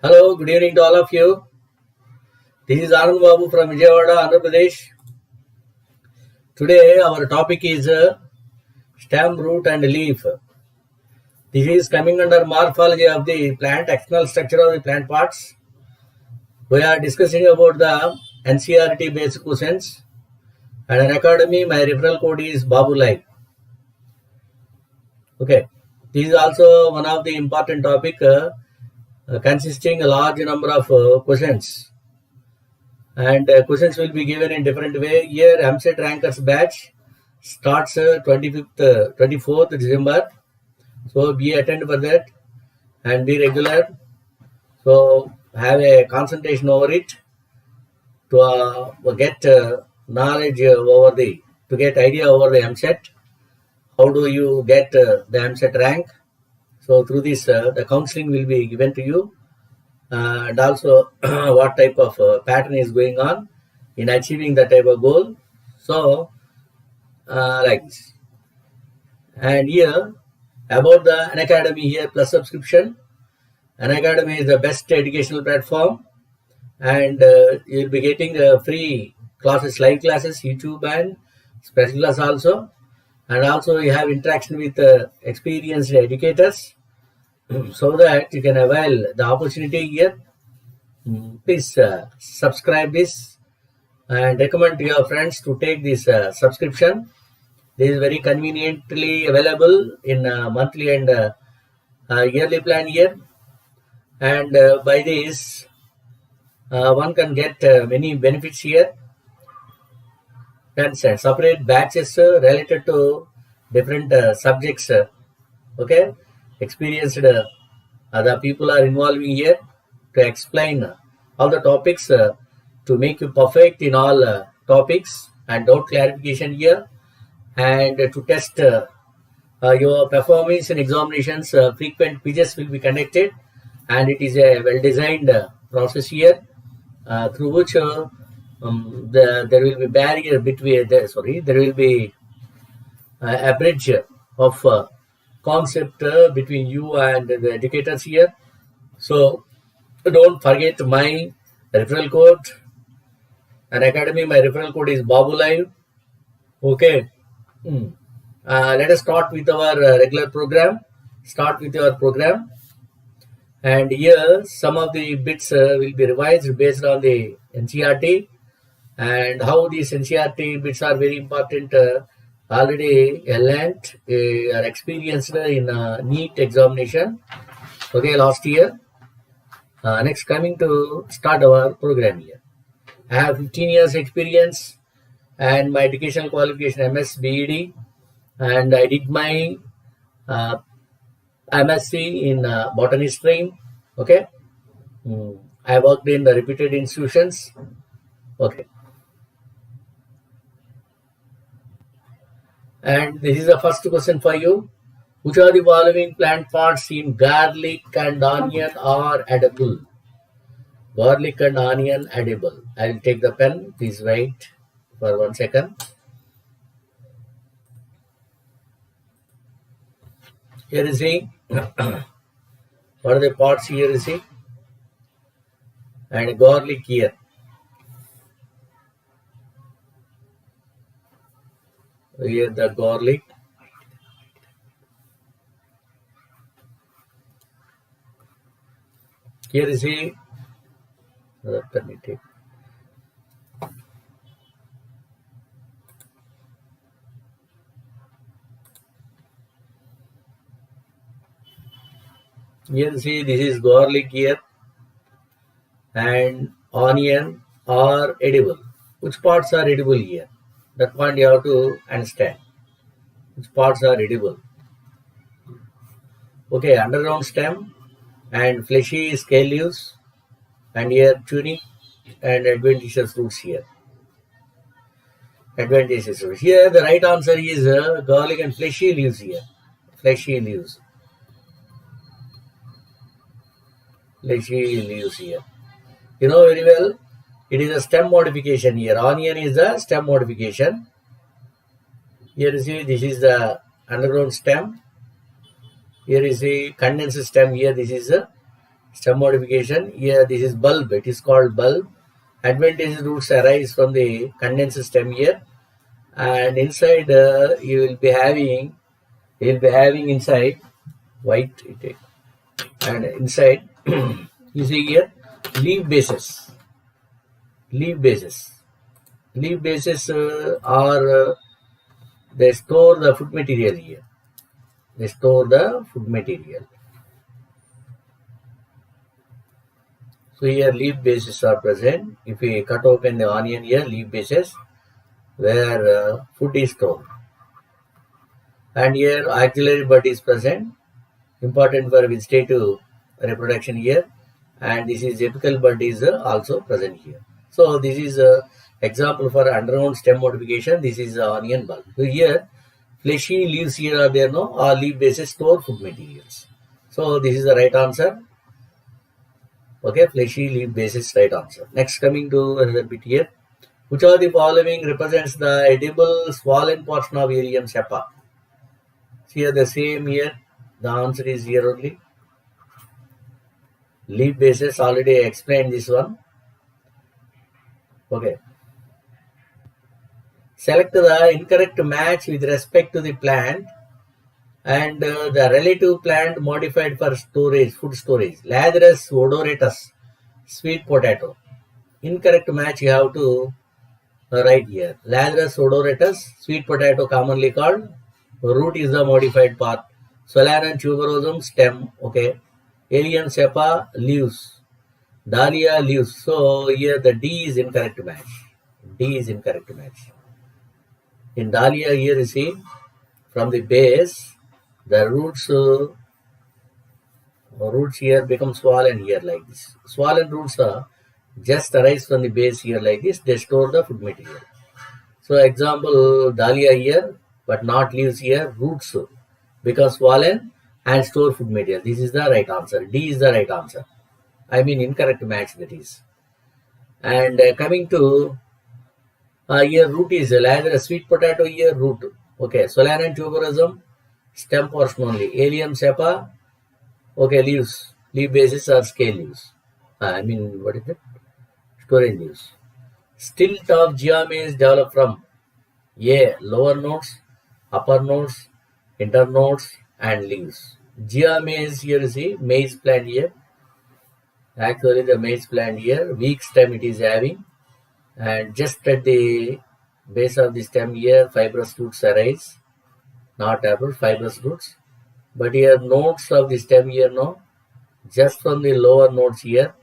Hello, good evening to all of you. This is Anand Babu from Vijayawada, Andhra Pradesh. Today our topic is stem, root and leaf. This is coming under morphology of the plant, external structure of the plant parts. We are discussing about the NCERT based questions, and Unacademy, my referral code is Babu Live. Okay, this is also one of the important topic consisting a large number of questions, and questions will be given in different way. Here EAMCET rankers batch starts 24th December, so be attend for that and be regular. So have a concentration over it to get knowledge to get idea over the EAMCET. How do you get the EAMCET rank? So through this, the counseling will be given to you, and also what type of pattern is going on in achieving that type of goal. So like this. And here about the Unacademy here plus subscription. Unacademy is the best educational platform, and you'll be getting free classes, live classes, YouTube and special class also. And also you have interaction with experienced educators, so that you can avail the opportunity here. Please subscribe this and recommend to your friends to take this subscription. This is very conveniently available in monthly and yearly plan here. And by this, one can get many benefits here. And separate batches related to different subjects. Okay, experienced the people are involving here to explain all the topics to make you perfect in all topics and doubt clarification here, and to test your performance in examinations. Frequent quizzes will be conducted, and it is a well designed process here through which there will be barrier between there will be a bridge of concept between you and the educators here. So don't forget my referral code. Unacademy, my referral code is Babu Live. Okay. Let us start with our regular program. Start with your program. And here some of the bits will be revised based on the NCERT, and how these NCERT bits are very important. Already learnt, are experienced in NEET examination. Okay, last year. Next, coming to start our program here. I have 15 years experience and my educational qualification MS BEd, and I did my MSc in botany stream. Okay, I worked in the reputed institutions. Okay, and this is the first question for you. Which are the following plant parts in garlic and onion are edible? Garlic and onion edible. I will take the pen. Please wait for 1 second. Here is the what are the parts here is it? And garlic here. Here the garlic. Here is a let me take. Here see, this is garlic here, and onion are edible. Which parts are edible here? That point you have to understand. Which parts are edible? Okay, underground stem and fleshy scale leaves, and here tunic and adventitious roots here. Adventitious roots. Here the right answer is garlic and fleshy leaves here. Fleshy leaves. Fleshy leaves here. You know very well, it is a stem modification here. Onion is the stem modification. Here you see, this is the underground stem. Here is the condensed stem. Here this is a Stem modification. Here this is bulb. It is called bulb. Adventitious roots arise from the condensed stem here, and inside you will be having inside white and inside you see here leaf bases. Leaf bases are they store the food material here. They store the food material. So here leaf bases are present. If we cut open the onion here, leaf bases where food is stored. And here axillary bud is present, important for vegetative reproduction here. And this is apical bud is also present here. So this is example for underground stem modification. This is onion bulb. So here fleshy leaves here are there, no, or leaf bases store food materials. So this is the right answer. Okay, fleshy leaf bases, right answer. Next, coming to another bit here. Which of the following represents the edible swollen portion of Allium cepa? Here the same here. The answer is here only. Leaf bases, already explained this one. Okay. Select the incorrect match with respect to the plant and the relative plant modified for storage, food storage. Lathyrus, odoratus, sweet potato. Incorrect match you have to write here. Lathyrus, odoratus, sweet potato commonly called. Root is the modified part. Solanum, tuberosum, stem. Okay. Allium cepa, leaves. Dahlia, leaves. So here the D is incorrect match. D is incorrect match. In Dahlia here you see from the base the roots here become swollen here like this. Swollen roots just arise from the base here like this. They store the food material. So example Dahlia here, but not leaves here. Roots become swollen and store food material. This is the right answer. D is the right answer. I mean incorrect match that is. And coming to here root is Lathyrus, sweet potato here root. Okay, Solanum, tuberosum, stem portion only. Allium cepa, okay, leaves. Leaf bases are scale leaves. I mean, what is it? Storage leaves. Stilt of geomays develop from A. Lower nodes, upper nodes, internodes, and leaves. Geomays here you see, maize plant here. Actually, the maize plant here, weak stem it is having. And just at the base of the stem here, fibrous roots arise. Not taproot, fibrous roots. But here, nodes of the stem here, no. Just from the lower nodes here,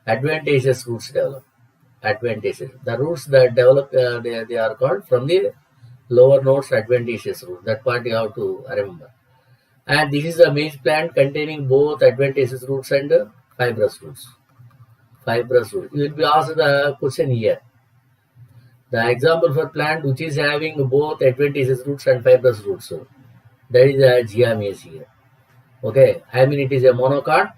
adventitious roots develop. Adventitious. The roots that develop, they are called from the lower nodes adventitious roots. That part you have to remember. And this is a maize plant containing both adventitious roots and fibrous roots. Fibrous roots. You will be asked the question here. The example for plant which is having both adventitious roots and fibrous roots. That is a geomays here. Okay. I mean it is a monocot.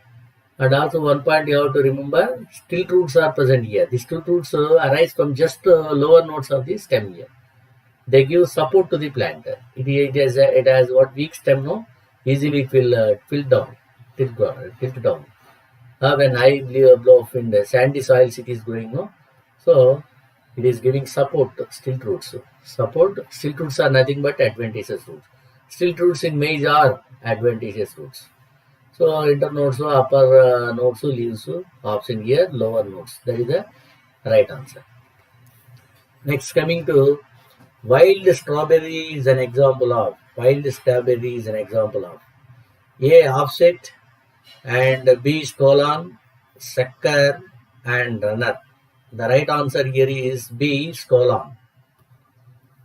And also one point you have to remember, stilt roots are present here. These stilt roots arise from just lower nodes of the stem here. They give support to the plant. It has what weak stem, no? Easily fill down, tilt down. When high blow of wind, sandy soils it is growing, no? So it is giving support to stilt roots. Stilt roots are nothing but adventitious roots. Stilt roots in maize are adventitious roots. So internodes, upper nodes, leaves, option here, lower nodes. That is the right answer. Next, coming to wild strawberry is an example of. Wild strawberry is an example of A. Offset and B. Stolen, sucker and runner. The right answer here is B. Stolen.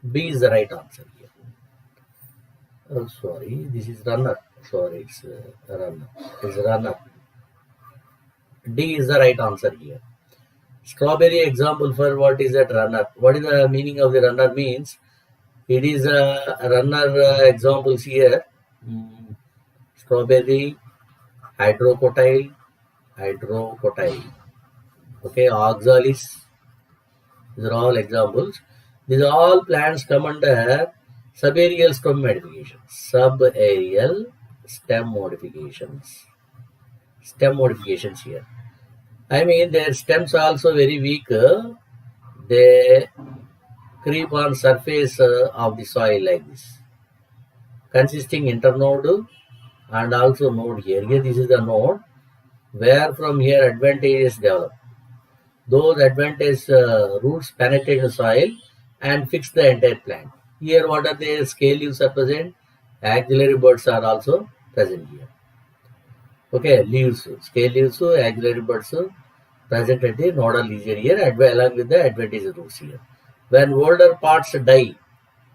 B is the right answer here. Oh, sorry, this is runner. Sorry, it's runner. It's runner. D is the right answer here. Strawberry example for what is that runner? What is the meaning of the runner means? It is a runner examples here. Strawberry, hydrocotyle. Okay, oxalis. These are all examples. These all plants come under subaerial stem modifications. Subaerial stem modifications. stem modifications here. I mean, their stems are also very weak. They creep on surface of the soil like this, consisting internode and also node here. Here this is the node where from here adventitious develop. Those adventitious roots penetrate the soil and fix the entire plant. Here what are the scale leaves are present, axillary buds are also present here. Okay, leaves, scale leaves, axillary buds present at the nodal region here along with the adventitious roots here. When older parts die,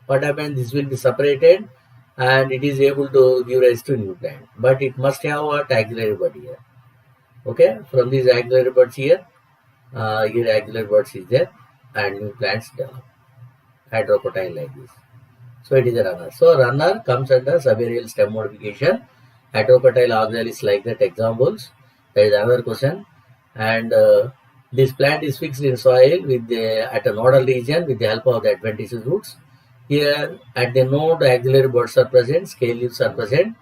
what happens? This will be separated and it is able to give rise to new plant. But it must have a axillary bud here. Okay, from these axillary buds here, here axillary buds is there and new plants develop. Hydrophyte like this. So it is a runner. So runner comes under subaerial stem modification. Hydrophyte oxalis like that examples. There is another question. And this plant is fixed in soil with at a nodal region with the help of the adventitious roots. Here at the node axillary buds are present, scale leaves are present.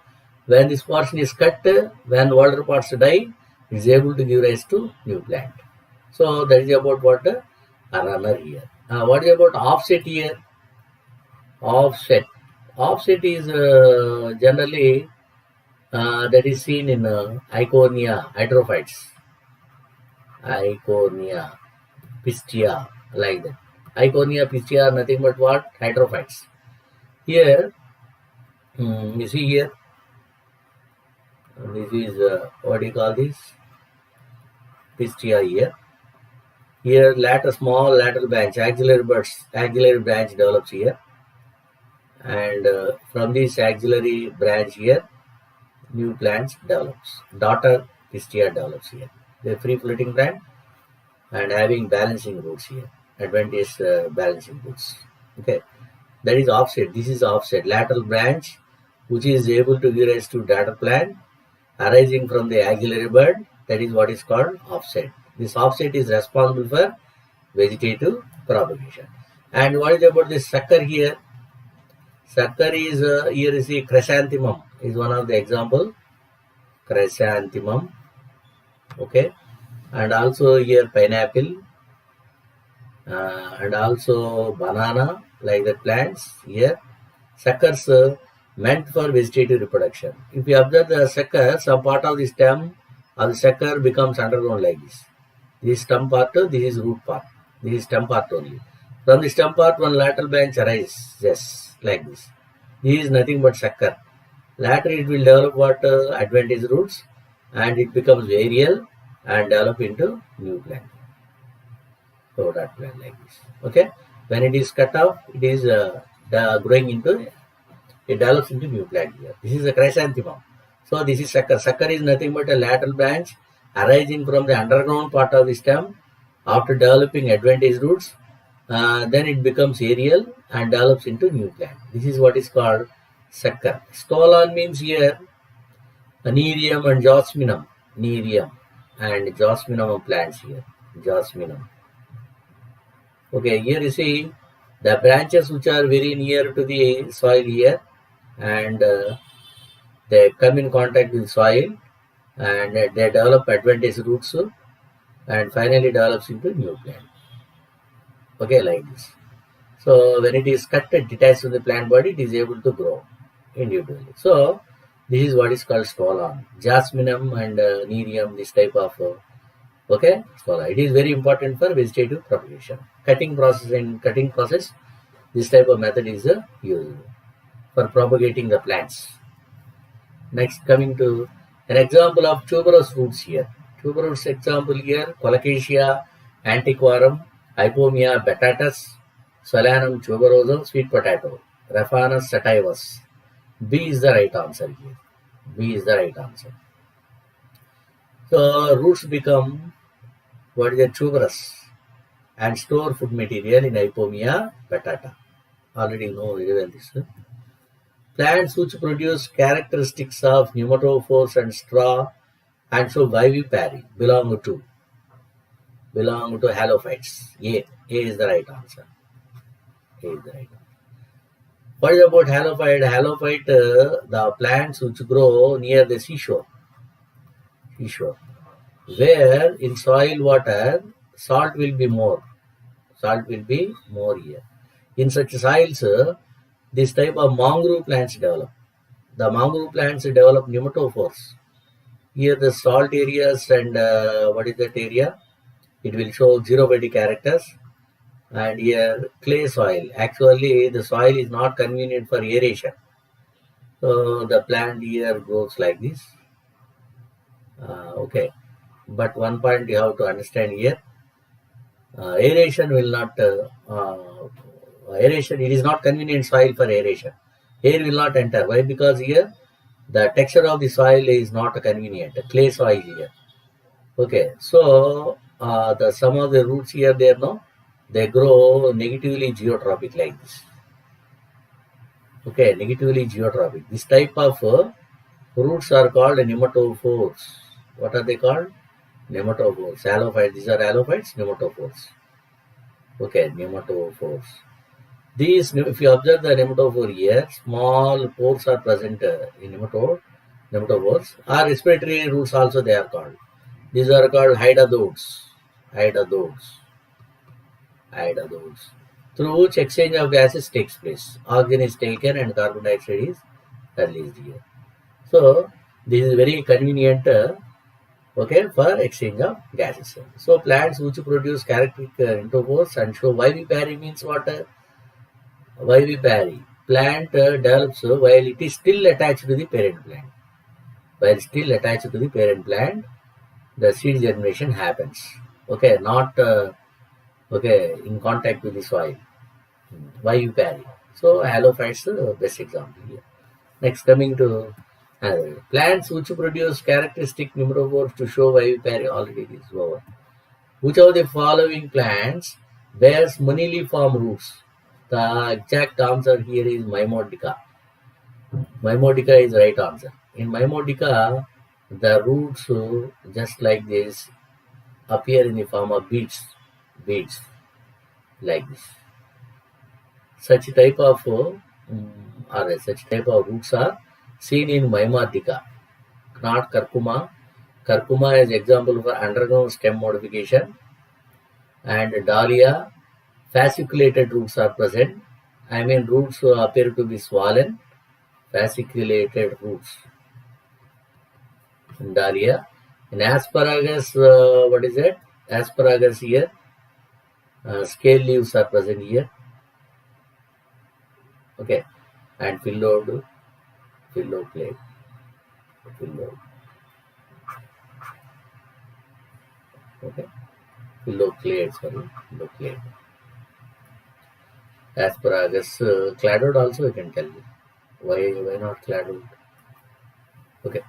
When this portion is cut, when older parts die, it is able to give rise to new plant. So that is about what a runner here. What is about offset here? Offset. Offset is generally that is seen in Ipomoea, Hydrophytes. Ipomoea, pistia, like that. Ipomoea, pistia are nothing but what? Hydrophytes. Here, you see here, this is what do you call this? Pistia here. Here, small lateral branch, axillary branch develops here. And from this axillary branch here, new plants develops. Daughter pistia develops here. The free floating plant and having balancing roots here. Adventitious balancing roots. Okay, that is offset. This is offset. Lateral branch which is able to give rise to daughter plant arising from the axillary bud. That is what is called offset. This offset is responsible for vegetative propagation. And what is about this sucker here? Sucker is here is a chrysanthemum is one of the example. Chrysanthemum. Okay, and also here pineapple and also banana like the plants here. Suckers meant for vegetative reproduction. If you observe the sucker, some part of the stem of the sucker becomes underground like this. This is stem part, this is root part. This is stem part only. From the stem part, one lateral branch arises just like this. This is nothing but sucker. Later it will develop what adventitious roots and it becomes aerial and develop into new plant. So that plant like this. Okay. When it is cut off, it is growing into, it develops into new plant here. This is a chrysanthemum. So this is sucker. Sucker is nothing but a lateral branch arising from the underground part of the stem. After developing adventitious roots, then it becomes aerial and develops into new plant. This is what is called sucker. Stolon means here Anerium and Jasminum. Nerium and Jasminum plants here. Jasminum. Okay, here you see the branches which are very near to the soil here and they come in contact with soil and they develop adventitious roots and finally develops into new plant. Okay, like this. So when it is cut and detached from the plant body, it is able to grow individually. So this is what is called stolon. Jasminum and nerium, this type of okay, stolon. It is very important for vegetative propagation. Cutting process, this type of method is used for propagating the plants. Next, coming to an example of tuberous roots here. Tuberous example here, Colocasia, antiquorum, Ipomoea batatus, Solanum tuberosum, sweet potato, Raphanus sativus. B is the right answer here. B is the right answer. So roots become what is a tuberous and store food material in Ipomoea batata. Already know very well this. Plants which produce characteristics of pneumatophores and straw and so vivipary belong to halophytes. A is the right answer. A is the right answer. What is about halophyte? Halophyte, the plants which grow near the seashore. seashore. Where in soil water, salt will be more. Salt will be more here. In such soils, this type of mangrove plants develop. The mangrove plants develop pneumatophores. Here the salt areas and what is that area? It will show zero-body characters. And here clay soil. Actually, the soil is not convenient for aeration. So the plant here grows like this. Okay. But one point you have to understand here. Aeration will not, aeration, it is not convenient soil for aeration. Air will not enter. Why? Because here the texture of the soil is not convenient. Clay soil here. Okay. So some of the roots here, there no, they grow negatively geotrophic like this. Okay, negatively geotrophic. This type of roots are called pneumatophores. What are they called? Pneumatophores. Hallophytes. These are hallophytes, pneumatophores. Okay, pneumatophores. These, if you observe the pneumatophore here, small pores are present in pneumatophores. Or respiratory roots also they are called. These are called hydrododes. Hydrododes. Through which exchange of gases takes place. Oxygen is taken and carbon dioxide is released here. So this is very convenient for exchange of gases. So plants which produce characteristic entophores and show vivipary means what? Vivipary. Plant develops while it is still attached to the parent plant. While still attached to the parent plant, the seed germination happens. Okay, not in contact with the soil. Vivipary. So hallophytes best example here. Next, coming to plants which produce characteristic pneumatophores to show vivipary, already it is over. Which of the following plants bears moniliform roots? The exact answer here is Mimodica. Mimodica is the right answer. In Mimodica, the roots just like this appear in the form of beads like this. Such type of roots are seen in Mimodica, not curcuma. Curcuma is example for underground stem modification, and dahlia, fasciculated roots are present. I mean, roots appear to be swollen, fasciculated roots in dahlia. In asparagus, what is it? Asparagus here, scale leaves are present here. Okay, and Phylloclade. Okay, Phylloclade. Asparagus, Cladode also I can tell you. Why not Cladode? Okay.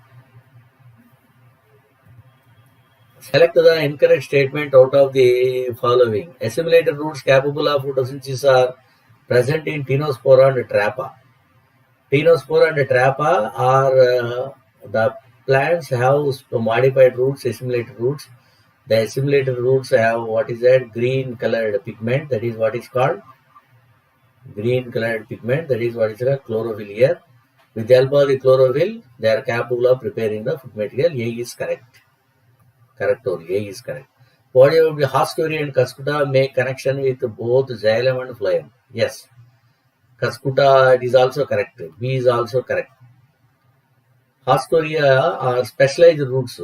Select the incorrect statement out of the following. Assimilated roots capable of photosynthesis are present in Ctenospora and Trapa. Ctenospora and Trapa are the plants have modified roots, assimilated roots. The assimilated roots have what is that? Green colored pigment. That is what is called green colored pigment. That is what is called chlorophyll here. With the help of the chlorophyll, they are capable of preparing the food material. A is correct. Correct only. A is correct. What about the Hostori and Cuscuta make connection with both xylem and phloem? Yes. Cuscuta, it is also correct. B is also correct. Hostoria are specialized roots.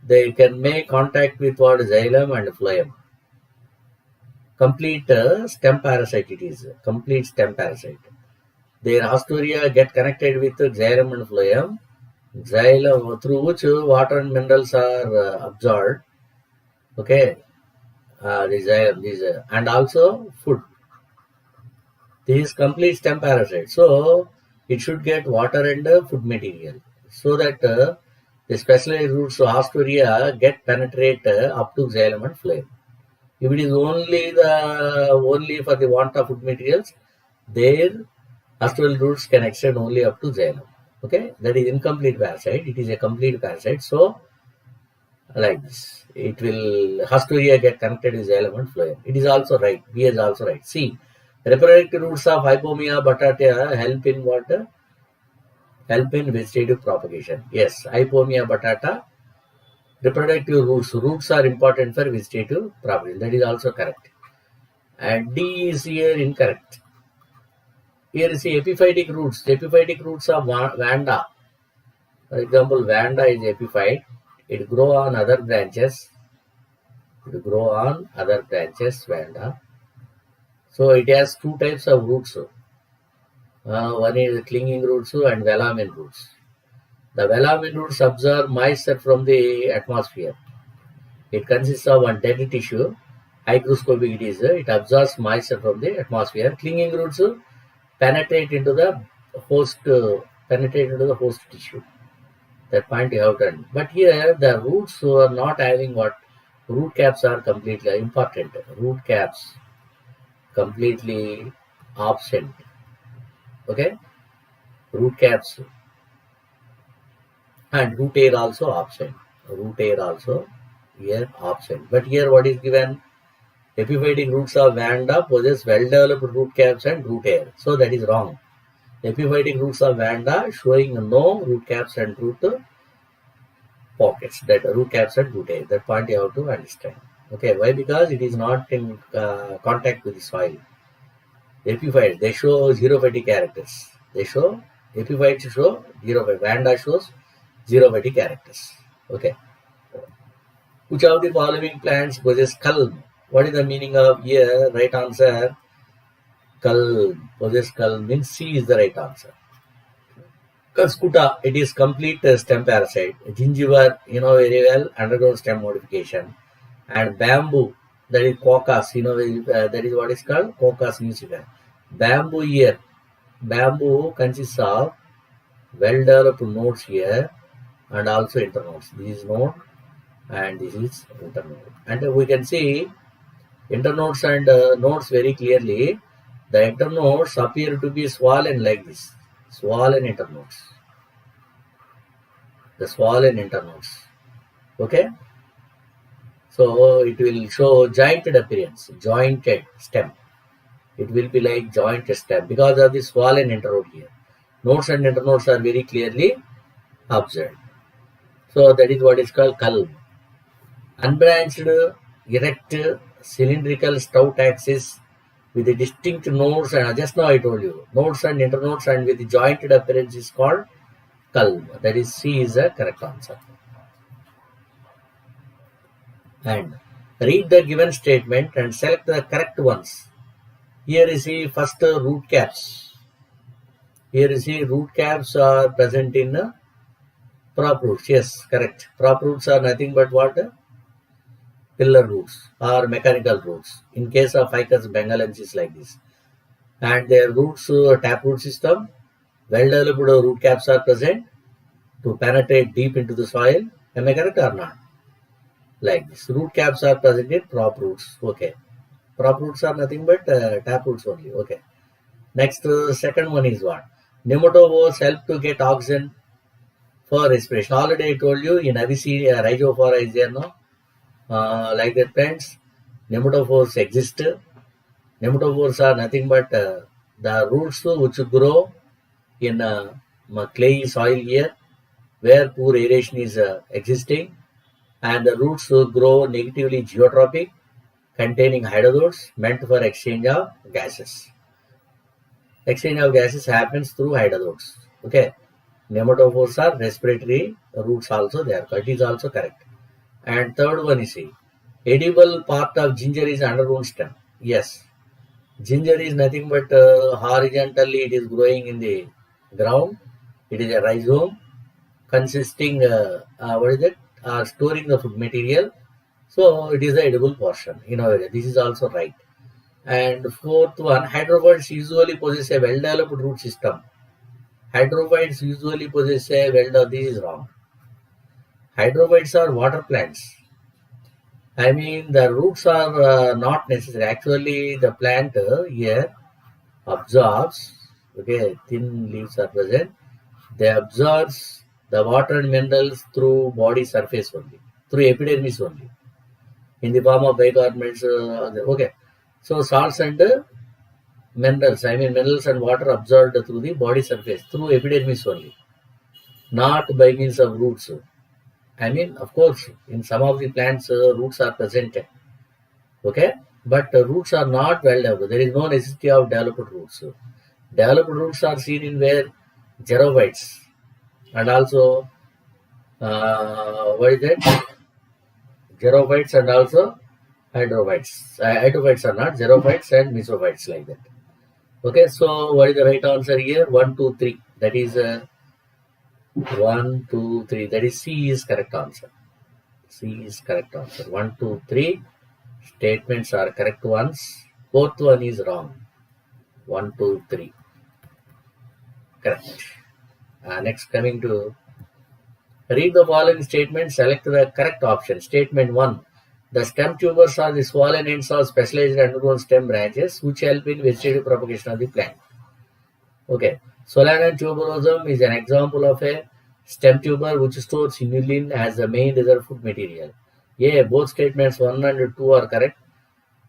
They can make contact with what xylem and phloem. Complete stem parasite it is. Complete stem parasite. Their Hostoria get connected with xylem and phloem. Xylem, through which water and minerals are absorbed. Okay. The xylem, and also food. This is complete stem parasite. So it should get water and food material. So that the specialized roots of Hostoria get penetrate up to xylem and phloem. If it is only for the want of food materials, their Hostoral roots can extend only up to xylem. Okay, that is incomplete parasite. It is a complete parasite. So like this, it will Hostoria get connected with xylem and phloem. It is also right. B is also right. C. Reproductive roots of Ipomoea batata help in what? Help in vegetative propagation. Yes, Ipomoea batata Reproductive roots. Roots are important for vegetative properties. That is also correct. And D is here incorrect. Here is the epiphytic roots. Epiphytic roots are vanda. For example, vanda is epiphyte. It grow on other branches. Vanda. So it has two types of roots. One is clinging roots and velamen roots. The velamen roots absorb moisture from the atmosphere. It consists of one dead tissue. Hygroscopic it is. It absorbs moisture from the atmosphere. Clinging roots penetrate into the host tissue. That point you have done. But here the roots are not having what? Root caps are completely important. Root caps completely absent. Okay? Root caps and root hair also absent. Root hair also here absent. But here what is given? Epiphytic roots of vanda possess well-developed root caps and root hair. So that is wrong. Epiphytic roots of vanda showing no root caps and root pockets. That root caps and root hair. That point you have to understand. Okay, why? Because it is not in contact with the soil. Epiphytes, they show xerophytic characters. Epiphytes show xerophyte. Vanda shows xerophytic characters. Okay. Which of the following plants possess culm? What is the meaning of here? Right answer. Culm. Possess culm means C is the right answer. Cuscuta, it is complete stem parasite. Gingiva, you know very well, undergoes stem modification. And bamboo, that is cocos, you know, that is what is called cocos musica. Bamboo here. Bamboo consists of well-developed nodes here and also internodes. This is node and this is internode. And we can see internodes and nodes very clearly. The internodes appear to be swollen like this. Swollen internodes. The swollen internodes. Okay? So it will show jointed appearance, jointed stem. It will be like jointed stem because of the swollen internode here. Nodes and internodes are very clearly observed. So that is what is called culm. Unbranched, erect, cylindrical stout axis with the distinct nodes, and just now I told you, nodes and internodes and with the jointed appearance is called culm. That is C is the correct answer. And read the given statement and select the correct ones. Here is the first root caps. Here is the root caps are present in prop roots. Yes, correct. Prop roots are nothing but what? Pillar roots or mechanical roots. In case of Ficus bengalensis like this. And their roots, taproot system, well-developed root caps are present to penetrate deep into the soil. Am I correct or not? Like this. Root caps are present in prop roots. Okay. Prop roots are nothing but tap roots only. Okay. Next, second one is what? Pneumatophores help to get oxygen for respiration. Already I told you in Avicennia, rhizophora is there, no? Like that, friends. Pneumatophores exist. Pneumatophores are nothing but the roots which grow in clayey soil here, where poor aeration is existing, and the roots grow negatively geotropic, containing hydrodes meant for exchange of gases. Exchange of gases happens through hydrodes. Okay. Pneumatophores are respiratory roots also there. It is also correct. And third one is edible part of ginger is underground stem. Yes. Ginger is nothing but horizontally it is growing in the ground. It is a rhizome consisting, storing the food material. So it is the edible portion. In a way, this is also right. And fourth one, hydrophytes usually possess a well-developed root system. Hydrophytes usually possess a this is wrong. Hydrophytes are water plants. I mean, the roots are not necessary. Actually, the plant here absorbs, okay, thin leaves are present. They absorb the water and minerals through body surface only, through epidermis only, in the form of bicarbonate. Okay, so salts and minerals, minerals and water absorbed through the body surface, through epidermis only, not by means of roots. I mean, of course, in some of the plants, roots are present. Okay, but roots are not well developed. There is no necessity of developed roots. Developed roots are seen in where xerophytes and also what is it? Xerophytes and also hydrophytes. Hydrophytes are not xerophytes and mesophytes like that. Okay, so what is the right answer here? 1, 2, 3. That is 1, 2, 3. That is C is correct answer. C is correct answer. 1, 2, 3 statements are correct ones. Fourth one is wrong. 1, 2, 3. Correct. Next, coming to read the following statement. Select the correct option. Statement 1. The stem tubers are the swollen ends of specialized underground stem branches which help in vegetative propagation of the plant. Okay. Solanum tuberosum is an example of a stem tuber which stores inulin as the main reserve food material. A. Both statements 1 and 2 are correct.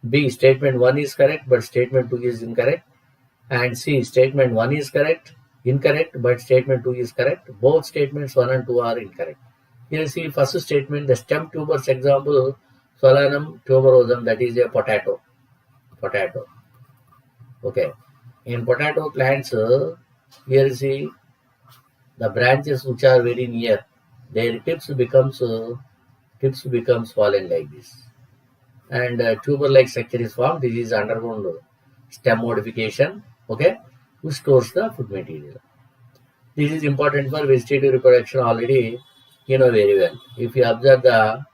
B. Statement 1 is correct but statement 2 is incorrect. And C. Statement 1 is incorrect but statement 2 is correct. Both statements 1 and 2 are incorrect. Here you see first statement, the stem tubers example, Solanum tuberosum, that is a potato. Okay. In potato plants, here you see the branches which are very near, their tips become swollen like this. And tuber-like structure is formed. This is underground stem modification, okay, which stores the food material. This is important for vegetative reproduction already, you know very well. If you observe the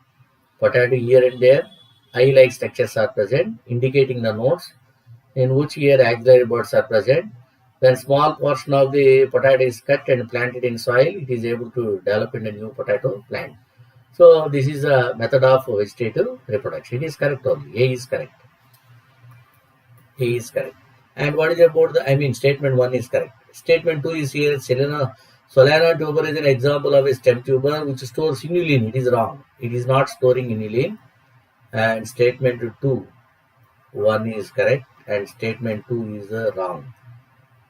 potato here and there, eye-like structures are present, indicating the nodes in which here axillary buds are present. When small portion of the potato is cut and planted in soil, it is able to develop into a new potato plant. So this is a method of vegetative reproduction. It is correct only. A is correct. A is correct. And what is about statement 1 is correct. Statement 2 is here. Solanum tuber is an example of a stem tuber which stores inulin. It is wrong. It is not storing inulin. And statement 2, 1 is correct. And statement 2 is wrong.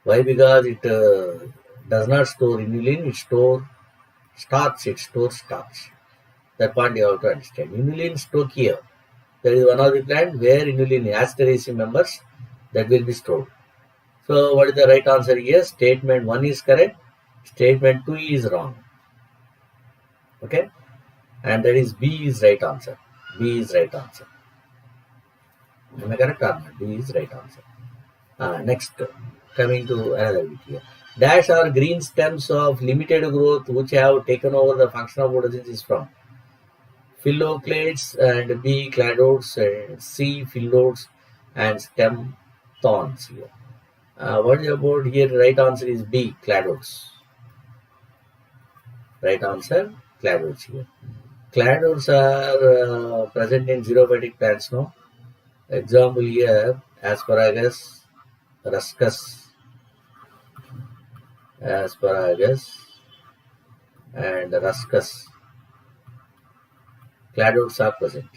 Why? Because it does not store inulin. It stores starch. It stores starch. That point you have to understand. Inulin stoichia. There is one of the plant where inulin Asteraceae members that will be stored. So what is the right answer here? Statement 1 is correct. Statement 2 is wrong. Okay. And that is B is right answer. B is right answer. Am I correct or not? B is right answer. Next, coming to another bit here. Dash are green stems of limited growth which have taken over the function of photosynthesis from Phylloclades and B. Cladodes and C. Phyllodes and stem thorns here. What is about here? Right answer is B. Cladodes. Right answer, Cladodes here. Cladodes are present in xerophytic plants now. Example here, asparagus, ruscus, and ruscus. Cladodes are present.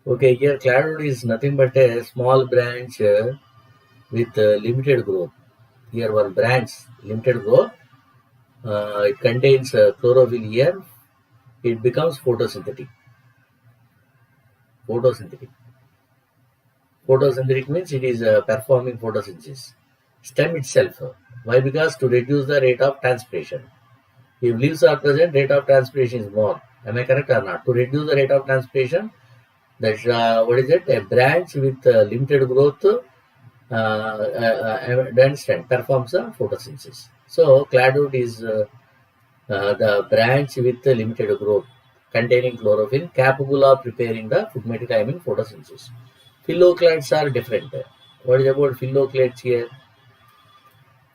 Okay, here cladode is nothing but a small branch with limited growth. Here one branch, limited growth. It contains chlorophyll here. It becomes photosynthetic. Photosynthetic means it is performing photosynthesis. Stem itself. Why? Because to reduce the rate of transpiration. If leaves are present, rate of transpiration is more. Am I correct or not? To reduce the rate of transpiration, that's what is it? A branch with limited growth understand performs a photosynthesis. So cladode is the branch with limited growth containing chlorophyll capable of preparing the food material, photosynthesis. Phylloclades are different. What is about phylloclades here?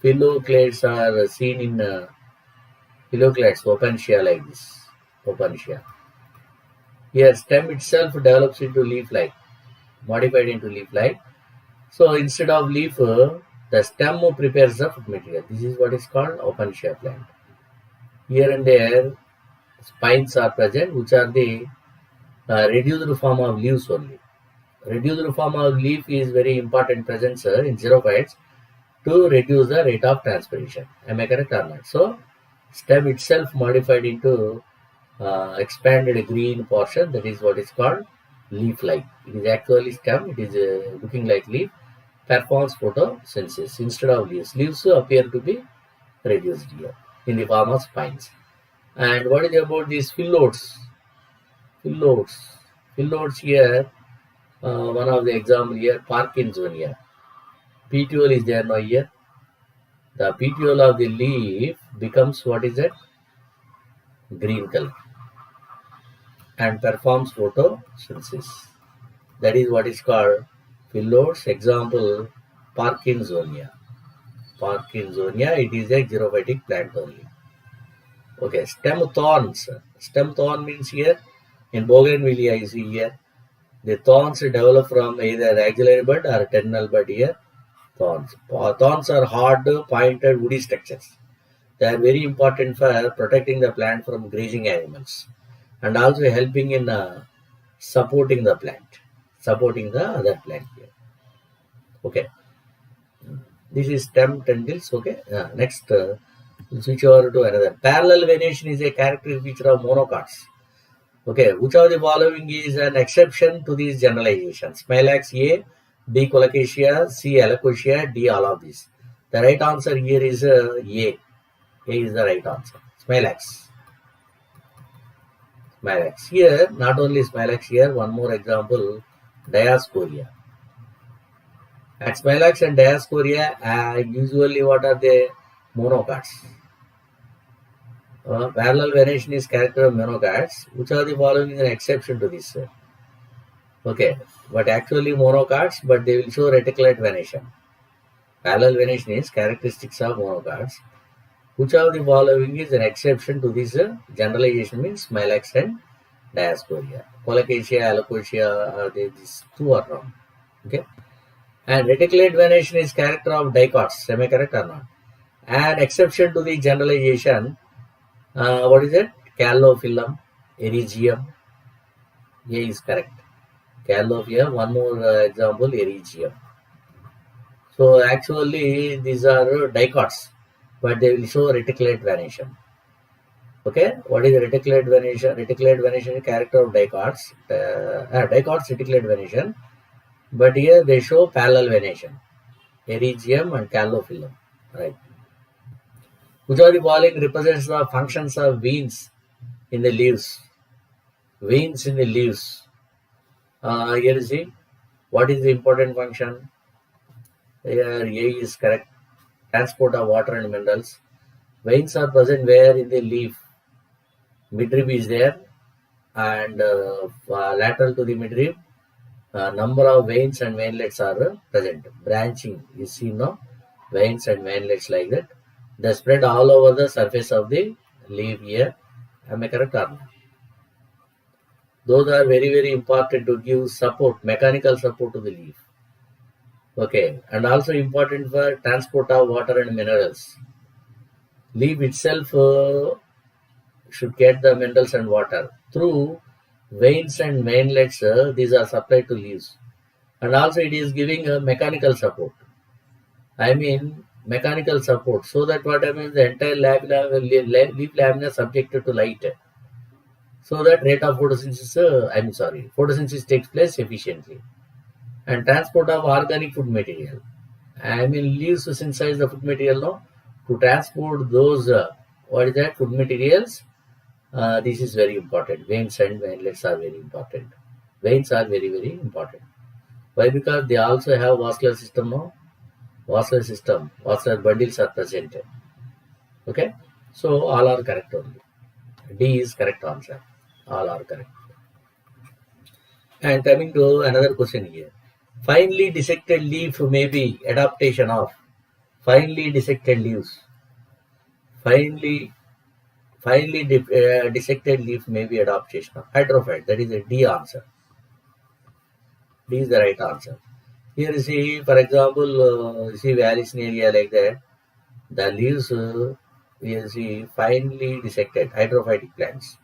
Phylloclades are seen in Phylloclades, opentia like this. Opentia. Here stem itself develops into leaf-like, modified into leaf-like. So instead of leaf, the stem prepares the food material. This is what is called opentia plant. Here and there, spines are present, which are the reduced form of leaves only. Reduced form of leaf is very important presence in xerophytes to reduce the rate of transpiration. Am I correct or not? So, stem itself modified into expanded green portion, that is what is called leaf-like. It is actually stem, it is looking like leaf, performs photosynthesis instead of leaves. Leaves appear to be reduced here in the form of spines. And what is about these phyllodes? Phyllodes here, one of the example here, Parkinsonia. Petiole is there now here. The petiole of the leaf becomes what is that? Green color and performs photosynthesis. That is what is called phyllodes. Example, Parkinsonia. Parkinsonia, it is a xerophytic plant only. Okay, stem thorns. Stem thorn means here, in Bougainvillea you see here, the thorns develop from either axillary bud or terminal bud here, thorns. Thorns are hard, pointed, woody structures. They are very important for protecting the plant from grazing animals and also helping in supporting the plant, supporting the other plant here. Okay, this is stem tendrils. Okay, next we'll switch over to another. Parallel venation is a characteristic feature of monocots. Okay, which of the following is an exception to these generalizations? Smilax A, B. Colocasia, C. Allium, D. All of these. The right answer here is A. A is the right answer. Smilax. Smilax. Here, not only Smilax here, one more example, Diascorea. At Smilax and Diascorea, usually what are the monocots? Parallel venation is character of monocots. Which are the following is an exception to this? Okay, but actually monocots, but they will show reticulate venation. Parallel venation is characteristics of monocots. Which of the following is an exception to this generalization means Smilax and Diascorea. Colocasia, Allium, these two are wrong. Okay. And reticulate venation is character of dicots. Am I correct or not? And exception to the generalization, what is it? Calophyllum, Erigium. A is correct. Calophyllum, one more example, Erigium. So actually these are dicots, but they will show reticulate venation. Okay, what is reticulate venation? Reticulate venation is character of dicots. Dicots reticulate venation, but here they show parallel venation. Erigium and Calophyllum. Right. Which of the following represents the functions of veins in the leaves? Veins in the leaves. Here you see, what is the important function? Here A is correct. Transport of water and minerals. Veins are present where in the leaf? Midrib is there, and lateral to the midrib, number of veins and veinlets are present. Branching, you see now, veins and veinlets like that. They spread all over the surface of the leaf here. Am I correct or not? Those are very, very important to give support, mechanical support to the leaf. Okay, and also important for transport of water and minerals. Leaf itself should get the minerals and water through veins and veinlets. These are supplied to leaves, and also it is giving a mechanical support. I mean mechanical support, so that what happens, the entire leaf lamina is subjected to light, so that rate of photosynthesis, photosynthesis takes place efficiently. And transport of organic food material. I mean leaves to synthesize the food material now. To transport those, food materials, this is very important. Veins and veinlets are very important. Veins are very, very important. Why? Because they also have vascular system now. Vascular bundles are present. Okay, so all are correct only. D is correct answer. All are correct. And coming to another question here. Finely dissected leaf may be adaptation of. Finely dissected leaves. Finely dissected leaf may be adaptation of hydrophyte. That is a D answer. D is the right answer. Here you see, for example, you see valleys area like that. The leaves, you see finely dissected hydrophytic plants.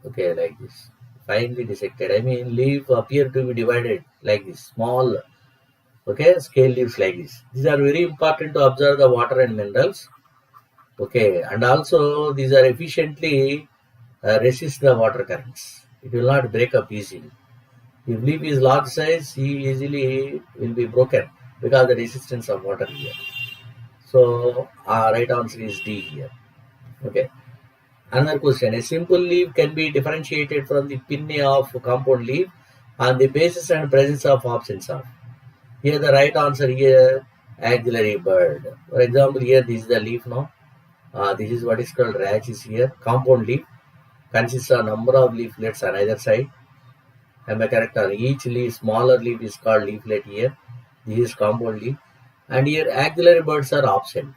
Okay, like this. Finely dissected. I mean, leaf appear to be divided like this, small, okay, scale leaves like this. These are very important to observe the water and minerals. Okay, and also these are efficiently resist the water currents. It will not break up easily. If leaf is large size, he easily will be broken because of the resistance of water here. So our right answer is D here. Okay. Another question. A simple leaf can be differentiated from the pinnae of compound leaf on the basis and presence of absence of. Here the right answer here, axillary bud. For example, here this is the leaf now. This is what is called rachis here. Compound leaf consists of number of leaflets on either side. Am I correct? On each leaf, smaller leaf is called leaflet here. This is compound leaf. And here axillary buds are absent.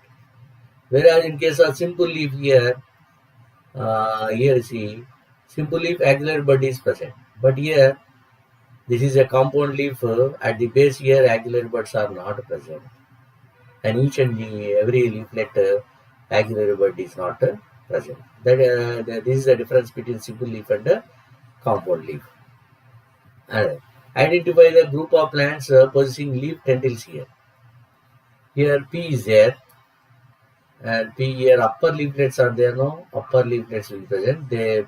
Whereas in case of simple leaf here, here see, simple leaf axillary bud is present. But here, this is a compound leaf. At the base here, axillary buds are not present. And each and every leaflet, axillary bud is not present. This is the difference between simple leaf and compound leaf. And identify the group of plants possessing leaf tendrils here. Here P is there, and P here upper leaflets are there now. Upper leaflets will be present. They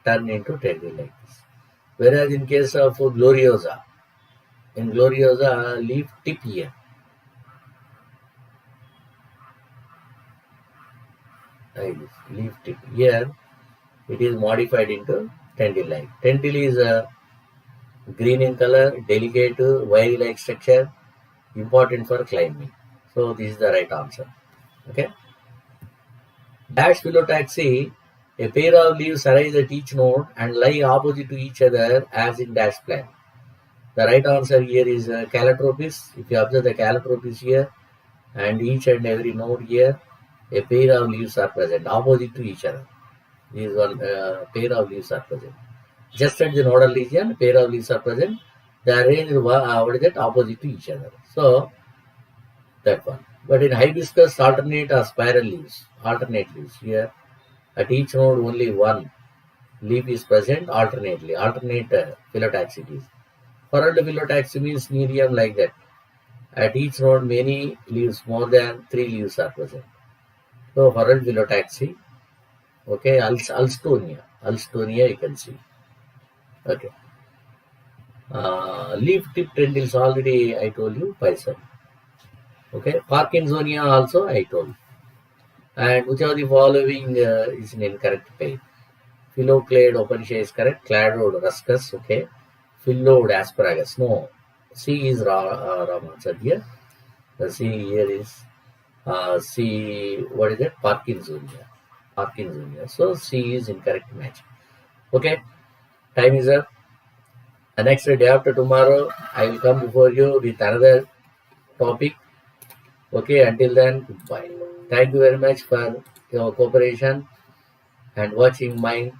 turn into tendril like this. Whereas in case of gloriosa, in gloriosa leaf tip here. Leaf tip here, it is modified into tendril like. Tendril is green in color, delicate, wire-like structure, important for climbing. So this is the right answer. Okay. Dash phyllotaxy, a pair of leaves arise at each node and lie opposite to each other as in dash plant. The right answer here is Calotropis. If you observe the Calotropis here and each and every node here, a pair of leaves are present opposite to each other. This one pair of leaves are present. Just at the nodal region, pair of leaves are present. They are arranged opposite to each other. So that one. But in hibiscus, alternate or spiral leaves. Alternate leaves here. At each node, only one leaf is present alternately. Alternate phyllotaxy it is. Furrowed phyllotaxy means medium like that. At each node, many leaves, more than 3 leaves are present. So furrowed phyllotaxy. Okay, Alstonia. Alstonia you can see. Okay. Leaf tip tendrils already I told you, Python. Okay, Parkinsonia also I told. And which of the following is an incorrect pair? Phylloclade Openshare is correct. Cladode ruscus, okay. Phyllodes asparagus, no. C is wrong answer here. The C here is C. What is it? Parkinsonia. Parkinsonia. So C is incorrect match. Okay, time is up. The next day after tomorrow, I will come before you with another topic. Okay, until then, goodbye. Thank you very much for your cooperation and watching my